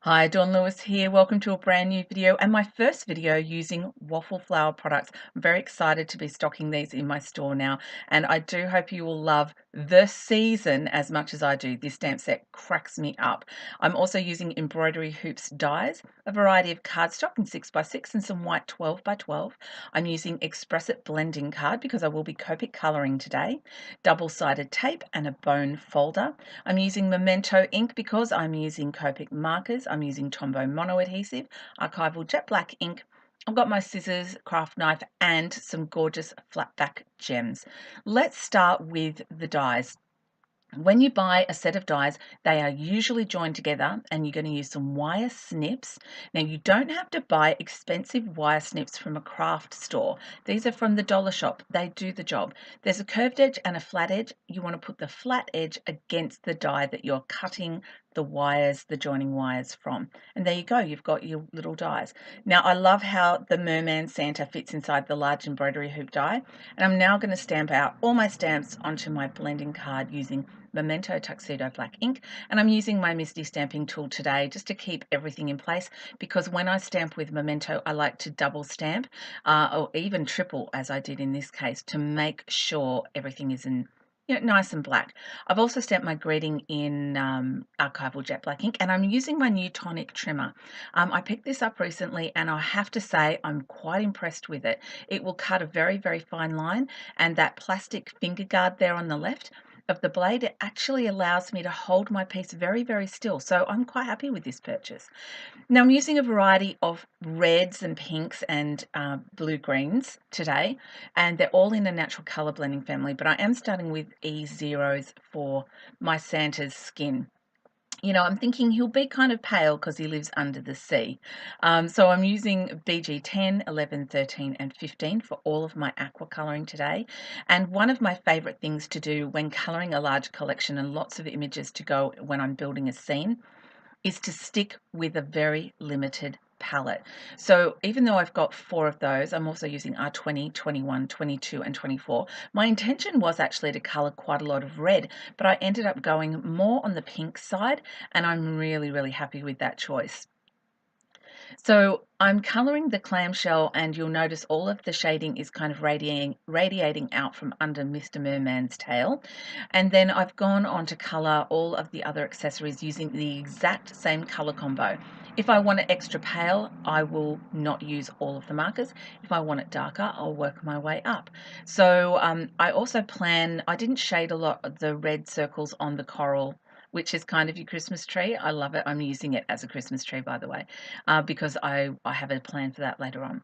Hi, Dawn Lewis here. Welcome to a brand new video and my first video using Waffleflower products. I'm very excited to be stocking these in my store now, and I do hope you will love the season as much as I do. This stamp set cracks me up. I'm also using embroidery hoops dies, a variety of cardstock in 6x6 and some white 12x12. I'm using Express It blending card because I will be Copic colouring today, double-sided tape and a bone folder. I'm using Memento ink because I'm using Copic markers. I'm using Tombow mono adhesive, archival jet black ink. I've got my scissors, craft knife, and some gorgeous flat back gems. Let's start with the dies. When you buy a set of dies, they are usually joined together and you're going to use some wire snips. Now, you don't have to buy expensive wire snips from a craft store. These are from the dollar shop. They do the job. There's a curved edge and a flat edge. You want to put the flat edge against the die that you're cutting the wires, the joining wires from. And there you go, you've got your little dies. Now, I love how the Merman Santa fits inside the large embroidery hoop die. And I'm now going to stamp out all my stamps onto my blending card using Memento Tuxedo black ink, and I'm using my Misty stamping tool today just to keep everything in place, because when I stamp with Memento I like to double stamp or even triple, as I did in this case, to make sure everything is in nice and black. I've also stamped my greeting in archival jet black ink, and I'm using my new tonic trimmer. I picked this up recently and I have to say I'm quite impressed with it. It will cut a very, very fine line, and that plastic finger guard there on the left of the blade, it actually allows me to hold my piece very, very still. So I'm quite happy with this purchase. Now I'm using a variety of reds and pinks and blue greens today, and they're all in a natural color blending family, but I am starting with E0s for my Santa's skin. I'm thinking he'll be kind of pale because he lives under the sea. So I'm using BG 10, 11, 13, and 15 for all of my aqua colouring today. And one of my favourite things to do when colouring a large collection and lots of images to go when I'm building a scene is to stick with a very limited palette. So even though I've got 4 of those, I'm also using R20, 21, 22, and 24. My intention was actually to colour quite a lot of red, but I ended up going more on the pink side, and I'm really, really happy with that choice. So I'm colouring the clamshell, and you'll notice all of the shading is kind of radiating out from under Mr. Merman's tail. And then I've gone on to colour all of the other accessories using the exact same colour combo. If I want it extra pale, I will not use all of the markers. If I want it darker, I'll work my way up. So I also I didn't shade a lot of the red circles on the coral, which is kind of your Christmas tree. I love it. I'm using it as a Christmas tree, by the way, because I have a plan for that later on.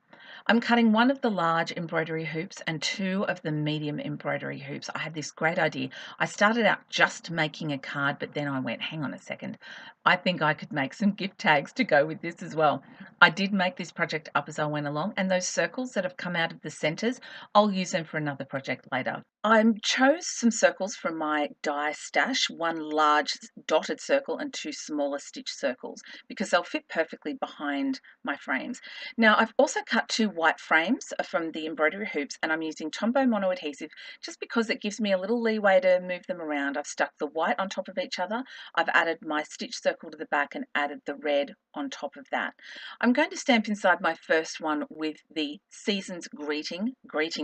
I'm cutting one of the large embroidery hoops and 2 of the medium embroidery hoops. I had this great idea. I started out just making a card, but then I went, hang on a second. I think I could make some gift tags to go with this as well. I did make this project up as I went along, and those circles that have come out of the centers, I'll use them for another project later. I chose some circles from my die stash, 1 large dotted circle and 2 smaller stitch circles, because they'll fit perfectly behind my frames. Now I've also cut 2 white frames from the embroidery hoops, and I'm using Tombow mono adhesive just because it gives me a little leeway to move them around. I've stuck the white on top of each other. I've added my stitch circle to the back and added the red on top of that. I'm going to stamp inside my first one with the Season's greeting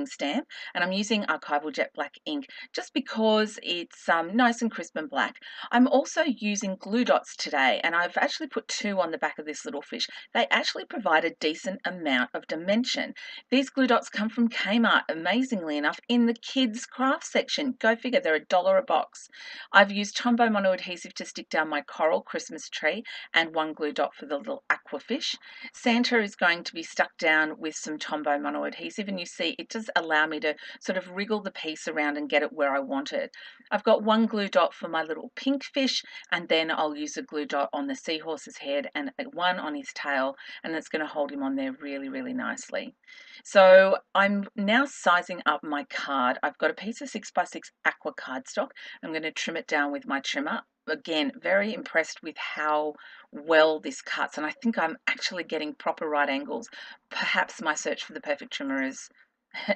stamp, and I'm using archival jet black ink just because it's nice and crisp and black. I'm also using glue dots today, and I've actually put 2 on the back of this little fish. They actually provide a decent amount of dimension. These glue dots come from Kmart, amazingly enough, in the kids craft section. Go figure, they're $1 a box. I've used Tombow mono adhesive to stick down my coral Christmas tree and 1 glue dot for the little aqua fish. Santa is going to be stuck down with some Tombow mono adhesive, and you see it does allow me to sort of wriggle the piece around and get it where I want it. I've got 1 glue dot for my little pink fish, and then I'll use a glue dot on the seahorse's head and 1 on his tail, and it's going to hold him on there really, really nicely. So I'm now sizing up my card. I've got a piece of 6x6 aqua cardstock. I'm going to trim it down with my trimmer. Again, very impressed with how well this cuts, and I think I'm actually getting proper right angles. Perhaps my search for the perfect trimmer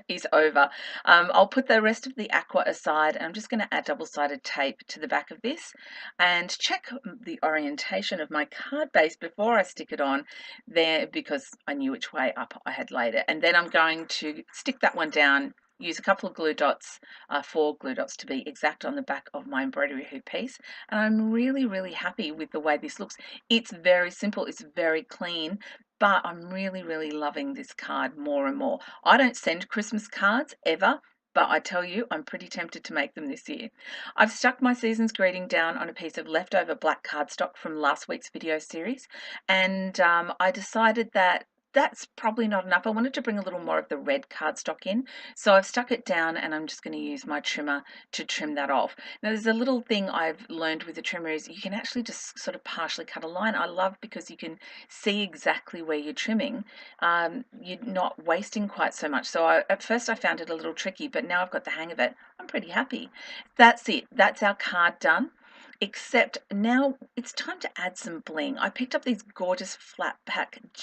is over. I'll put the rest of the aqua aside, and I'm just going to add double-sided tape to the back of this and check the orientation of my card base before I stick it on there, because I knew which way up I had laid it. And then I'm going to stick that one down, use a couple of glue dots, 4 glue dots to be exact, on the back of my embroidery hoop piece. And I'm really, really happy with the way this looks. It's very simple, it's very clean, but I'm really, really loving this card more and more. I don't send Christmas cards ever, but I tell you, I'm pretty tempted to make them this year. I've stuck my season's greeting down on a piece of leftover black cardstock from last week's video series, and I decided that that's probably not enough. I wanted to bring a little more of the red cardstock in, so I've stuck it down, and I'm just going to use my trimmer to trim that off. Now, there's a little thing I've learned with the trimmer is you can actually just sort of partially cut a line. I love because you can see exactly where you're trimming. You're not wasting quite so much. So at first I found it a little tricky, but now I've got the hang of it. I'm pretty happy. That's it. That's our card done. Except now it's time to add some bling. I picked up these gorgeous flat-backed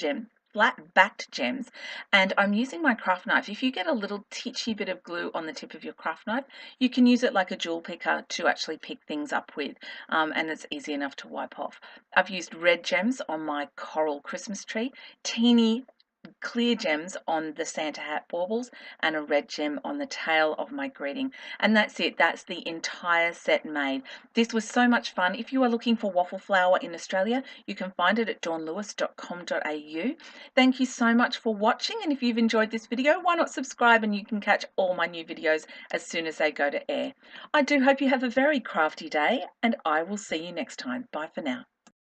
gems, and I'm using my craft knife. If you get a little titchy bit of glue on the tip of your craft knife, you can use it like a jewel picker to actually pick things up with, and it's easy enough to wipe off. I've used red gems on my coral Christmas tree, teeny clear gems on the Santa hat baubles, and a red gem on the tail of my greeting. And that's it. That's the entire set made. This was so much fun. If you are looking for Waffleflower in Australia, you can find it at dawnlewis.com.au. Thank you so much for watching, and if you've enjoyed this video, why not subscribe, and you can catch all my new videos as soon as they go to air. I do hope you have a very crafty day, and I will see you next time. Bye for now.